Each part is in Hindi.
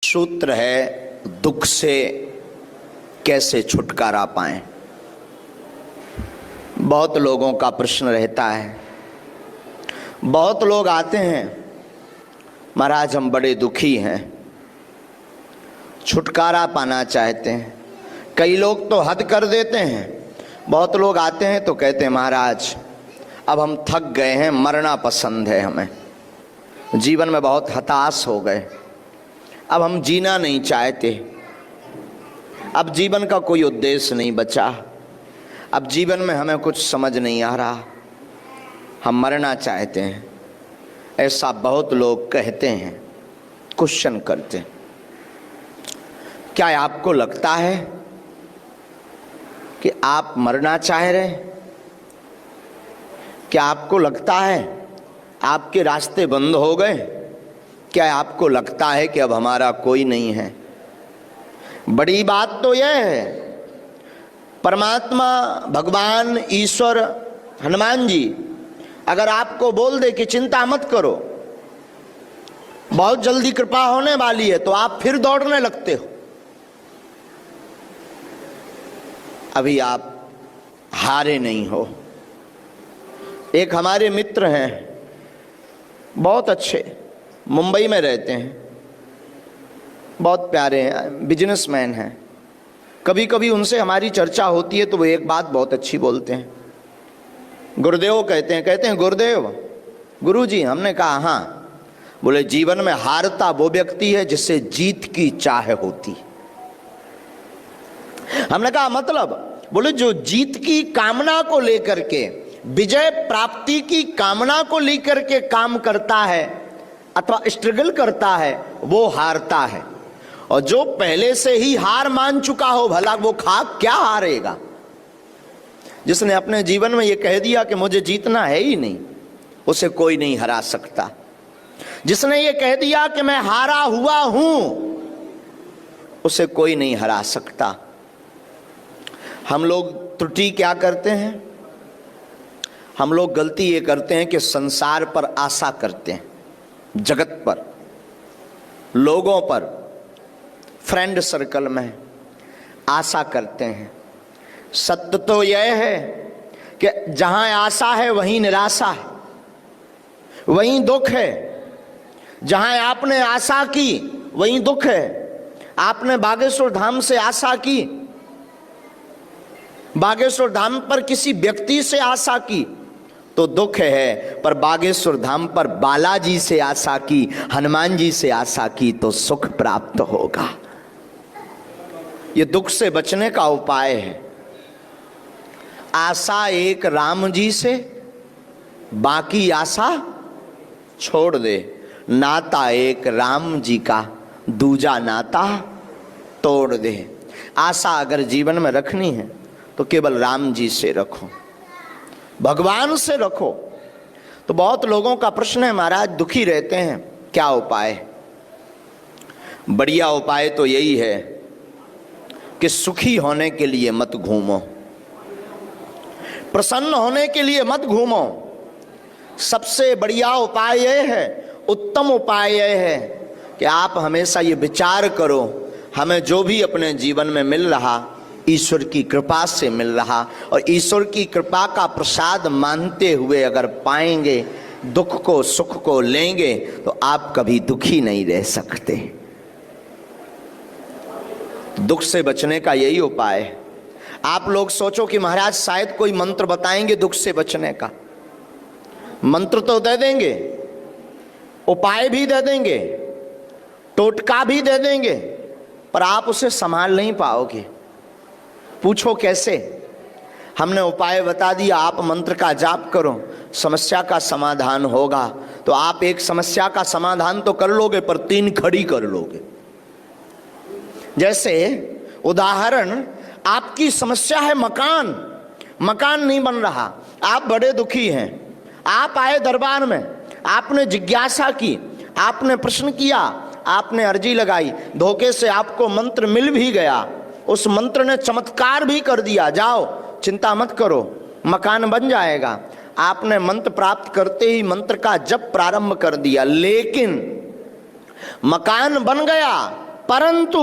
सूत्र है दुख से कैसे छुटकारा पाएं। बहुत लोगों का प्रश्न रहता है। बहुत लोग आते हैं, महाराज हम बड़े दुखी हैं, छुटकारा पाना चाहते हैं। कई लोग तो हद कर देते हैं। बहुत लोग आते हैं तो कहते हैं महाराज अब हम थक गए हैं, मरना पसंद है हमें, जीवन में बहुत हताश हो गए, अब हम जीना नहीं चाहते, अब जीवन का कोई उद्देश्य नहीं बचा, अब जीवन में हमें कुछ समझ नहीं आ रहा, हम मरना चाहते हैं। ऐसा बहुत लोग कहते हैं, क्वेश्चन करते हैं। क्या आपको लगता है कि आप मरना चाह रहे हैं? क्या आपको लगता है आपके रास्ते बंद हो गए? क्या आपको लगता है कि अब हमारा कोई नहीं है? बड़ी बात तो यह है, परमात्मा भगवान ईश्वर हनुमान जी अगर आपको बोल दे कि चिंता मत करो, बहुत जल्दी कृपा होने वाली है, तो आप फिर दौड़ने लगते हो। अभी आप हारे नहीं हो। एक हमारे मित्र हैं, बहुत अच्छे, मुंबई में रहते हैं, बहुत प्यारे हैं, बिजनेसमैन हैं। कभी कभी उनसे हमारी चर्चा होती है तो वो एक बात बहुत अच्छी बोलते हैं। गुरुदेव कहते हैं गुरुदेव, गुरुजी। हमने कहा हाँ। बोले जीवन में हारता वो व्यक्ति है जिससे जीत की चाह होती। हमने कहा मतलब? बोले जो जीत की कामना को लेकर के, विजय प्राप्ति की कामना को लेकर के काम करता है अथवा स्ट्रगल करता है वो हारता है, और जो पहले से ही हार मान चुका हो भला वो क्या हारेगा? जिसने अपने जीवन में ये कह दिया कि मुझे जीतना है ही नहीं, उसे कोई नहीं हरा सकता। जिसने ये कह दिया कि मैं हारा हुआ हूं, उसे कोई नहीं हरा सकता। हम लोग त्रुटि क्या करते हैं? हम लोग गलती ये करते हैं कि संसार पर आशा करते हैं, जगत पर, लोगों पर, फ्रेंड सर्कल में आशा करते हैं। सत्य तो यह है कि जहां आशा है वहीं निराशा है, वहीं दुख है। जहां आपने आशा की वहीं दुख है। आपने बागेश्वर धाम से आशा की, बागेश्वर धाम पर किसी व्यक्ति से आशा की तो दुख है, पर बागेश्वर धाम पर बालाजी से आशा की, हनुमान जी से आशा की तो सुख प्राप्त होगा। ये दुख से बचने का उपाय है। आशा एक राम जी से, बाकी आशा छोड़ दे। नाता एक राम जी का, दूजा नाता तोड़ दे। आशा अगर जीवन में रखनी है तो केवल राम जी से रखो, भगवान से रखो। तो बहुत लोगों का प्रश्न है महाराज दुखी रहते हैं, क्या उपाय? बढ़िया उपाय तो यही है कि सुखी होने के लिए मत घूमो, प्रसन्न होने के लिए मत घूमो। सबसे बढ़िया उपाय यह है, उत्तम उपाय यह है कि आप हमेशा ये विचार करो, हमें जो भी अपने जीवन में मिल रहा ईश्वर की कृपा से मिल रहा, और ईश्वर की कृपा का प्रसाद मानते हुए अगर पाएंगे, दुख को सुख को लेंगे, तो आप कभी दुखी नहीं रह सकते। दुख से बचने का यही उपाय है। आप लोग सोचो कि महाराज शायद कोई मंत्र बताएंगे दुख से बचने का। मंत्र तो दे देंगे, उपाय भी दे देंगे, टोटका भी दे देंगे, पर आप उसे संभाल नहीं पाओगे। पूछो कैसे? हमने उपाय बता दिया, आप मंत्र का जाप करो, समस्या का समाधान होगा। तो आप एक समस्या का समाधान तो कर लोगे, पर 3 खड़ी कर लोगे। जैसे उदाहरण, आपकी समस्या है मकान, मकान नहीं बन रहा, आप बड़े दुखी हैं। आप आए दरबार में, आपने जिज्ञासा की, आपने प्रश्न किया, आपने अर्जी लगाई, धोखे से आपको मंत्र मिल भी गया, उस मंत्र ने चमत्कार भी कर दिया, जाओ चिंता मत करो मकान बन जाएगा। आपने मंत्र प्राप्त करते ही मंत्र का जप प्रारंभ कर दिया, लेकिन मकान बन गया परंतु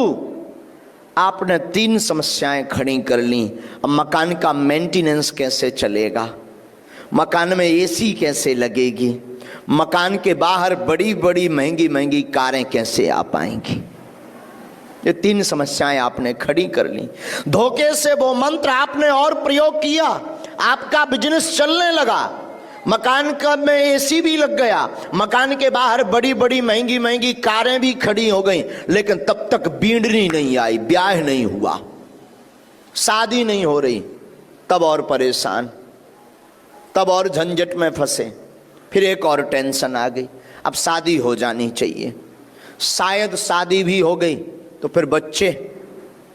आपने 3 समस्याएं खड़ी कर ली। अब मकान का मेंटेनेंस कैसे चलेगा, मकान में एसी कैसे लगेगी, मकान के बाहर बड़ी बड़ी महंगी महंगी कारें कैसे आ पाएंगी। ये 3 समस्याएं आपने खड़ी कर ली। धोखे से वो मंत्र आपने और प्रयोग किया, आपका बिजनेस चलने लगा, मकान का में एसी भी लग गया, मकान के बाहर बड़ी बड़ी महंगी महंगी कारें भी खड़ी हो गई, लेकिन तब तक बींडनी नहीं आई, ब्याह नहीं हुआ, शादी नहीं हो रही। तब और परेशान, तब और झंझट में फंसे। फिर एक और टेंशन आ गई, अब शादी हो जानी चाहिए। शायद शादी भी हो गई तो फिर बच्चे